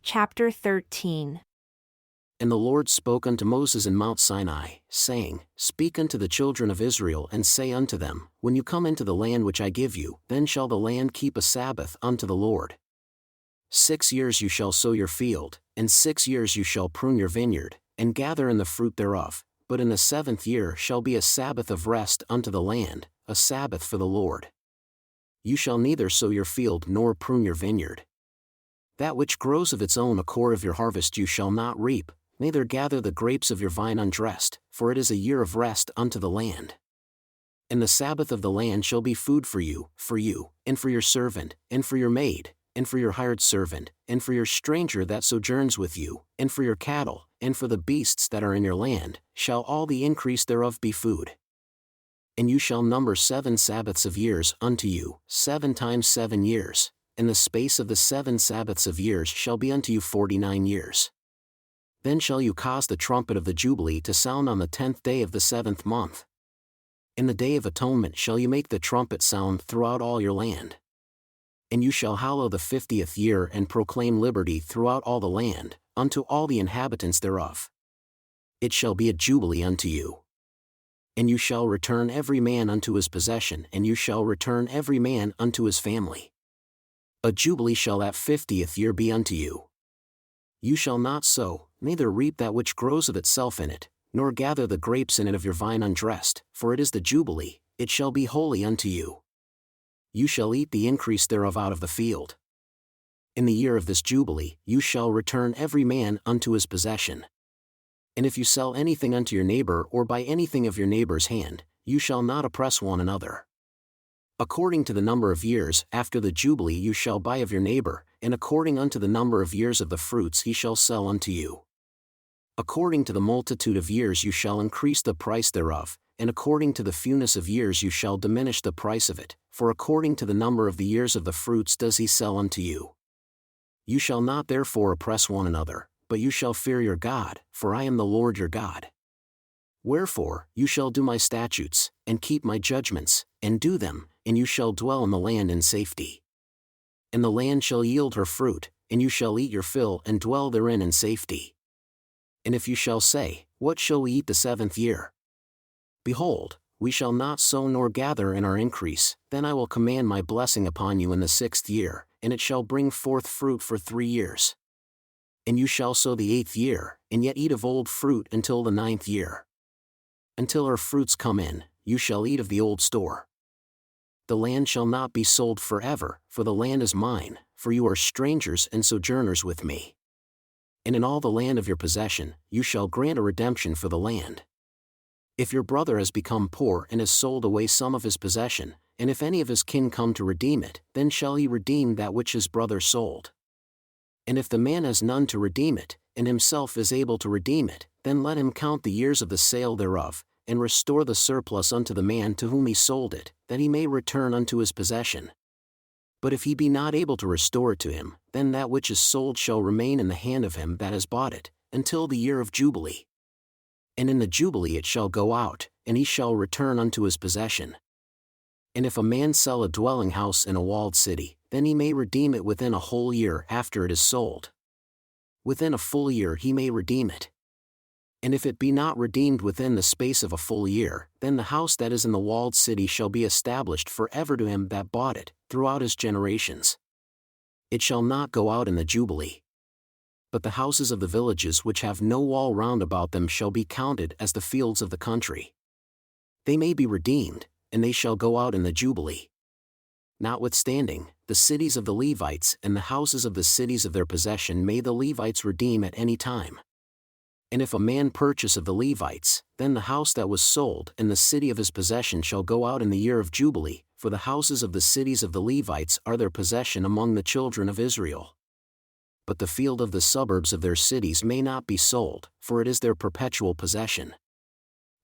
Chapter 13. And the Lord spoke unto Moses in Mount Sinai, saying, Speak unto the children of Israel, and say unto them, When you come into the land which I give you, then shall the land keep a Sabbath unto the Lord. 6 years you shall sow your field, and 6 years you shall prune your vineyard, and gather in the fruit thereof, but in the 7th year shall be a Sabbath of rest unto the land, a Sabbath for the Lord. You shall neither sow your field nor prune your vineyard. That which grows of its own accord of your harvest you shall not reap, neither gather the grapes of your vine undressed, for it is a year of rest unto the land. And the Sabbath of the land shall be food for you, and for your servant, and for your maid, and for your hired servant, and for your stranger that sojourns with you, and for your cattle, and for the beasts that are in your land, shall all the increase thereof be food. And you shall number 7 Sabbaths of years unto you, 7 times 7 years, and the space of the 7 Sabbaths of years shall be unto you 49 years. Then shall you cause the trumpet of the Jubilee to sound on the 10th day of the 7th month. In the day of atonement shall you make the trumpet sound throughout all your land. And you shall hallow the 50th year and proclaim liberty throughout all the land, unto all the inhabitants thereof. It shall be a jubilee unto you. And you shall return every man unto his possession, and you shall return every man unto his family. A jubilee shall that 50th year be unto you. You shall not sow, neither reap that which grows of itself in it, nor gather the grapes in it of your vine undressed, for it is the jubilee, it shall be holy unto you. You shall eat the increase thereof out of the field. In the year of this jubilee, you shall return every man unto his possession. And if you sell anything unto your neighbor or buy anything of your neighbor's hand, you shall not oppress one another. According to the number of years after the jubilee you shall buy of your neighbor, and according unto the number of years of the fruits he shall sell unto you. According to the multitude of years you shall increase the price thereof, and according to the fewness of years you shall diminish the price of it, for according to the number of the years of the fruits does he sell unto you. You shall not therefore oppress one another, but you shall fear your God, for I am the Lord your God. Wherefore, you shall do my statutes, and keep my judgments, and do them, and you shall dwell in the land in safety. And the land shall yield her fruit, and you shall eat your fill and dwell therein in safety. And if you shall say, What shall we eat the 7th year? Behold, we shall not sow nor gather in our increase, then I will command my blessing upon you in the 6th year, and it shall bring forth fruit for 3 years. And you shall sow the 8th year, and yet eat of old fruit until the 9th year. Until her fruits come in, you shall eat of the old store. The land shall not be sold forever, for the land is mine, for you are strangers and sojourners with me. And in all the land of your possession, you shall grant a redemption for the land. If your brother has become poor and has sold away some of his possession, and if any of his kin come to redeem it, then shall he redeem that which his brother sold. And if the man has none to redeem it, and himself is able to redeem it, then let him count the years of the sale thereof, and restore the surplus unto the man to whom he sold it, that he may return unto his possession. But if he be not able to restore it to him, then that which is sold shall remain in the hand of him that has bought it, until the year of Jubilee. And in the Jubilee it shall go out, and he shall return unto his possession. And if a man sell a dwelling house in a walled city, then he may redeem it within a whole year after it is sold. Within a full year he may redeem it. And if it be not redeemed within the space of a full year, then the house that is in the walled city shall be established forever to him that bought it, throughout his generations. It shall not go out in the Jubilee. But the houses of the villages which have no wall round about them shall be counted as the fields of the country. They may be redeemed, and they shall go out in the Jubilee. Notwithstanding, the cities of the Levites and the houses of the cities of their possession may the Levites redeem at any time. And if a man purchase of the Levites, then the house that was sold and the city of his possession shall go out in the year of Jubilee, for the houses of the cities of the Levites are their possession among the children of Israel. But the field of the suburbs of their cities may not be sold, for it is their perpetual possession.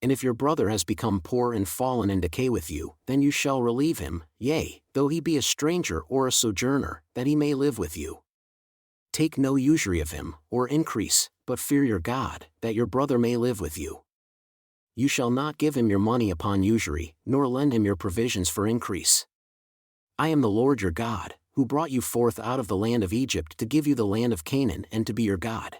And if your brother has become poor and fallen in decay with you, then you shall relieve him, yea, though he be a stranger or a sojourner, that he may live with you. Take no usury of him, or increase, but fear your God, that your brother may live with you. You shall not give him your money upon usury, nor lend him your provisions for increase. I am the Lord your God, who brought you forth out of the land of Egypt to give you the land of Canaan and to be your God.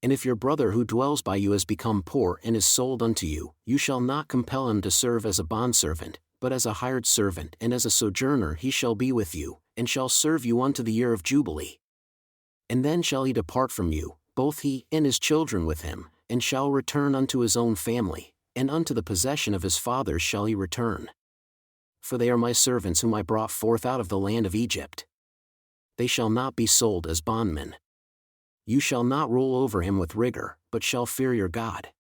And if your brother who dwells by you has become poor and is sold unto you, you shall not compel him to serve as a bondservant, but as a hired servant, and as a sojourner he shall be with you, and shall serve you unto the year of Jubilee. And then shall he depart from you, both he and his children with him, and shall return unto his own family, and unto the possession of his fathers shall he return. For they are my servants whom I brought forth out of the land of Egypt. They shall not be sold as bondmen. You shall not rule over him with rigor, but shall fear your God.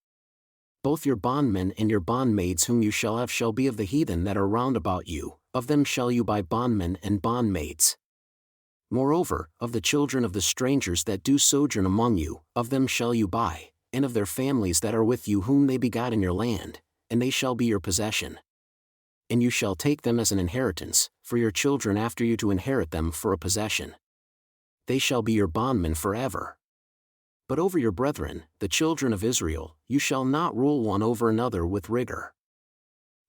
Both your bondmen and your bondmaids whom you shall have shall be of the heathen that are round about you, of them shall you buy bondmen and bondmaids. Moreover, of the children of the strangers that do sojourn among you, of them shall you buy, and of their families that are with you whom they begot in your land, and they shall be your possession. And you shall take them as an inheritance, for your children after you to inherit them for a possession. They shall be your bondmen forever. But over your brethren, the children of Israel, you shall not rule one over another with rigor.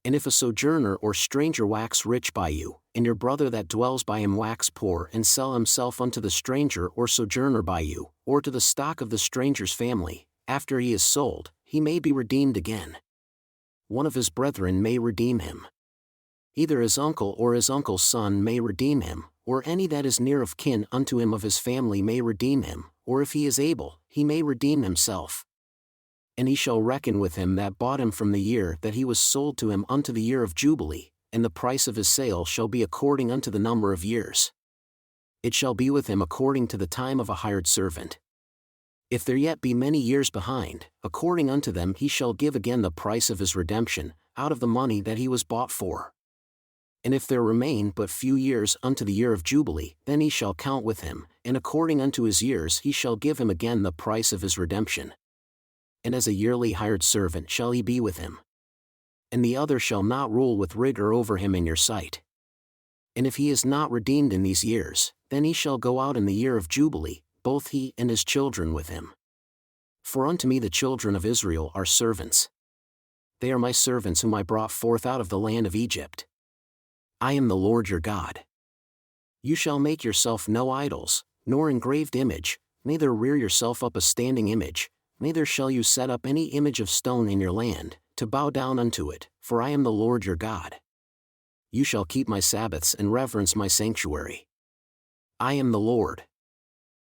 And if a sojourner or stranger wax rich by you, and your brother that dwells by him wax poor and sell himself unto the stranger or sojourner by you, or to the stock of the stranger's family, after he is sold, he may be redeemed again. One of his brethren may redeem him. Either his uncle or his uncle's son may redeem him, or any that is near of kin unto him of his family may redeem him, or if he is able, he may redeem himself. And he shall reckon with him that bought him from the year that he was sold to him unto the year of Jubilee, and the price of his sale shall be according unto the number of years. It shall be with him according to the time of a hired servant. If there yet be many years behind, according unto them he shall give again the price of his redemption, out of the money that he was bought for. And if there remain but few years unto the year of Jubilee, then he shall count with him, and according unto his years he shall give him again the price of his redemption. And as a yearly hired servant shall he be with him. And the other shall not rule with rigor over him in your sight. And if he is not redeemed in these years, then he shall go out in the year of Jubilee, both he and his children with him. For unto me the children of Israel are servants. They are my servants whom I brought forth out of the land of Egypt. I am the Lord your God. You shall make yourself no idols, nor engraved image, neither rear yourself up a standing image, neither shall you set up any image of stone in your land, to bow down unto it, for I am the Lord your God. You shall keep my Sabbaths and reverence my sanctuary. I am the Lord.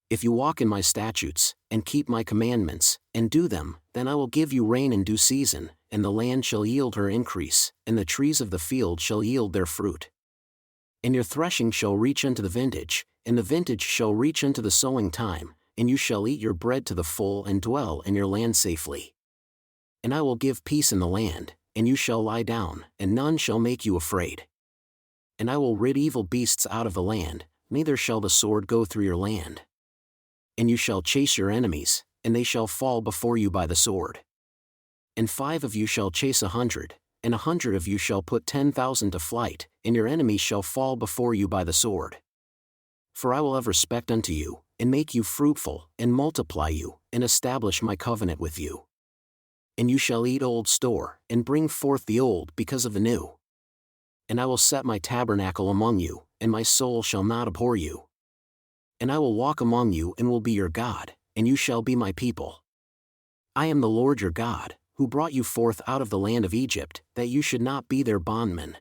If you walk in my statutes, and keep my commandments, and do them, then I will give you rain in due season, and the land shall yield her increase, and the trees of the field shall yield their fruit. And your threshing shall reach unto the vintage, and the vintage shall reach unto the sowing time, and you shall eat your bread to the full and dwell in your land safely. And I will give peace in the land, and you shall lie down, and none shall make you afraid. And I will rid evil beasts out of the land, neither shall the sword go through your land. And you shall chase your enemies, and they shall fall before you by the sword. And 5 of you shall chase 100, and 100 of you shall put 10,000 to flight, and your enemies shall fall before you by the sword. For I will have respect unto you, and make you fruitful, and multiply you, and establish my covenant with you. And you shall eat old store, and bring forth the old because of the new. And I will set my tabernacle among you, and my soul shall not abhor you. And I will walk among you and will be your God, and you shall be my people. I am the Lord your God, who brought you forth out of the land of Egypt, that you should not be their bondmen.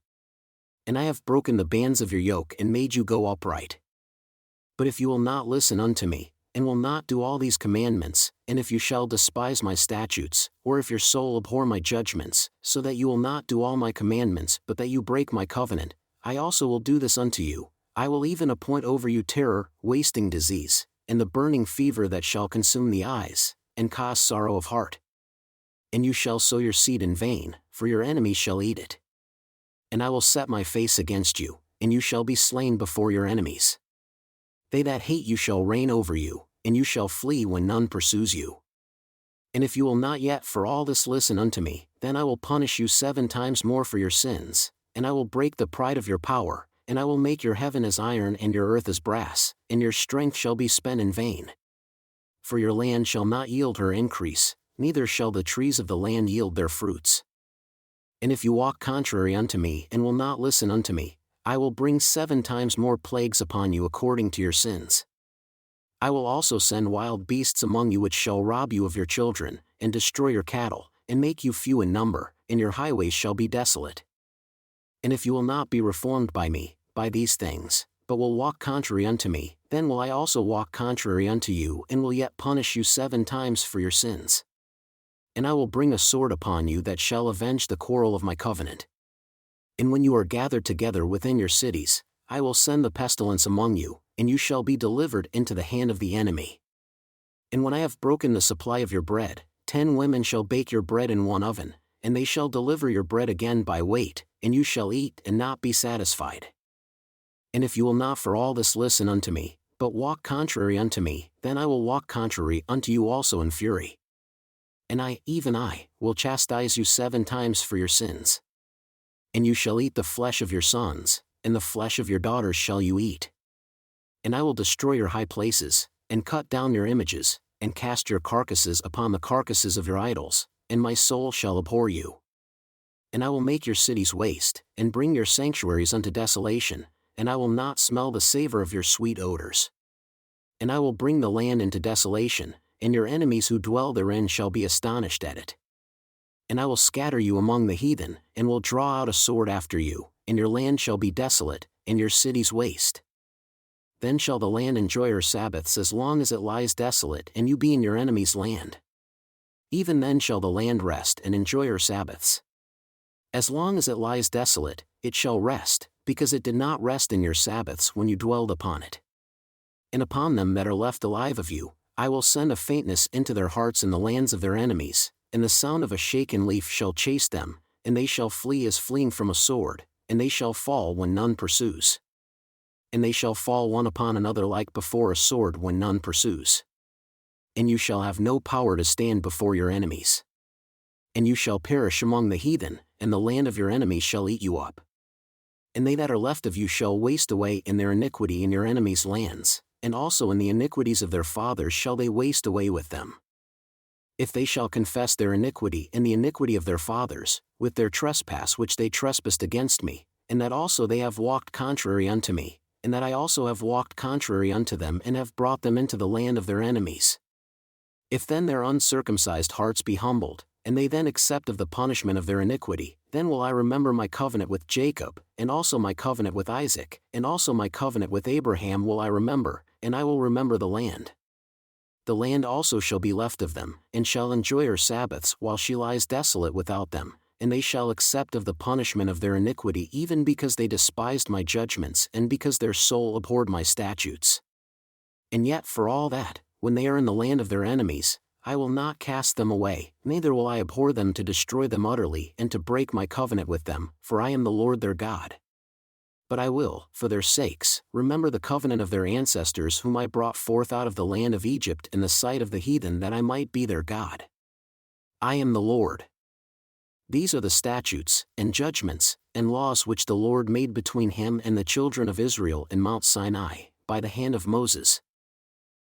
And I have broken the bands of your yoke and made you go upright. But if you will not listen unto me, and will not do all these commandments, and if you shall despise my statutes, or if your soul abhor my judgments, so that you will not do all my commandments but that you break my covenant, I also will do this unto you. I will even appoint over you terror, wasting disease, and the burning fever that shall consume the eyes, and cause sorrow of heart. And you shall sow your seed in vain, for your enemies shall eat it. And I will set my face against you, and you shall be slain before your enemies. They that hate you shall reign over you, and you shall flee when none pursues you. And if you will not yet for all this listen unto me, then I will punish you 7 times more for your sins, and I will break the pride of your power, and I will make your heaven as iron and your earth as brass, and your strength shall be spent in vain. For your land shall not yield her increase, neither shall the trees of the land yield their fruits. And if you walk contrary unto me and will not listen unto me, I will bring 7 times more plagues upon you according to your sins. I will also send wild beasts among you which shall rob you of your children, and destroy your cattle, and make you few in number, and your highways shall be desolate. And if you will not be reformed by me, by these things, but will walk contrary unto me, then will I also walk contrary unto you, and will yet punish you 7 times for your sins. And I will bring a sword upon you that shall avenge the quarrel of my covenant. And when you are gathered together within your cities, I will send the pestilence among you, and you shall be delivered into the hand of the enemy. And when I have broken the supply of your bread, 10 women shall bake your bread in one oven, and they shall deliver your bread again by weight, and you shall eat and not be satisfied. And if you will not for all this listen unto me, but walk contrary unto me, then I will walk contrary unto you also in fury. And I, even I, will chastise you 7 times for your sins. And you shall eat the flesh of your sons, and the flesh of your daughters shall you eat. And I will destroy your high places, and cut down your images, and cast your carcasses upon the carcasses of your idols, and my soul shall abhor you. And I will make your cities waste, and bring your sanctuaries unto desolation, and I will not smell the savor of your sweet odors. And I will bring the land into desolation, and your enemies who dwell therein shall be astonished at it. And I will scatter you among the heathen, and will draw out a sword after you, and your land shall be desolate, and your cities waste. Then shall the land enjoy her Sabbaths as long as it lies desolate, and you be in your enemy's land. Even then shall the land rest and enjoy her Sabbaths. As long as it lies desolate, it shall rest, because it did not rest in your Sabbaths when you dwelled upon it. And upon them that are left alive of you, I will send a faintness into their hearts in the lands of their enemies, and the sound of a shaken leaf shall chase them, and they shall flee as fleeing from a sword, and they shall fall when none pursues. And they shall fall one upon another like before a sword when none pursues. And you shall have no power to stand before your enemies. And you shall perish among the heathen, and the land of your enemies shall eat you up. And they that are left of you shall waste away in their iniquity in your enemies' lands, and also in the iniquities of their fathers shall they waste away with them. If they shall confess their iniquity and the iniquity of their fathers, with their trespass which they trespassed against me, and that also they have walked contrary unto me, and that I also have walked contrary unto them and have brought them into the land of their enemies. If then their uncircumcised hearts be humbled, and they then accept of the punishment of their iniquity, then will I remember my covenant with Jacob, and also my covenant with Isaac, and also my covenant with Abraham will I remember, and I will remember the land. The land also shall be left of them, and shall enjoy her Sabbaths while she lies desolate without them, and they shall accept of the punishment of their iniquity even because they despised my judgments and because their soul abhorred my statutes. And yet for all that, when they are in the land of their enemies, I will not cast them away, neither will I abhor them to destroy them utterly and to break my covenant with them, for I am the Lord their God. But I will, for their sakes, remember the covenant of their ancestors whom I brought forth out of the land of Egypt in the sight of the heathen that I might be their God. I am the Lord. These are the statutes, and judgments, and laws which the Lord made between him and the children of Israel in Mount Sinai, by the hand of Moses,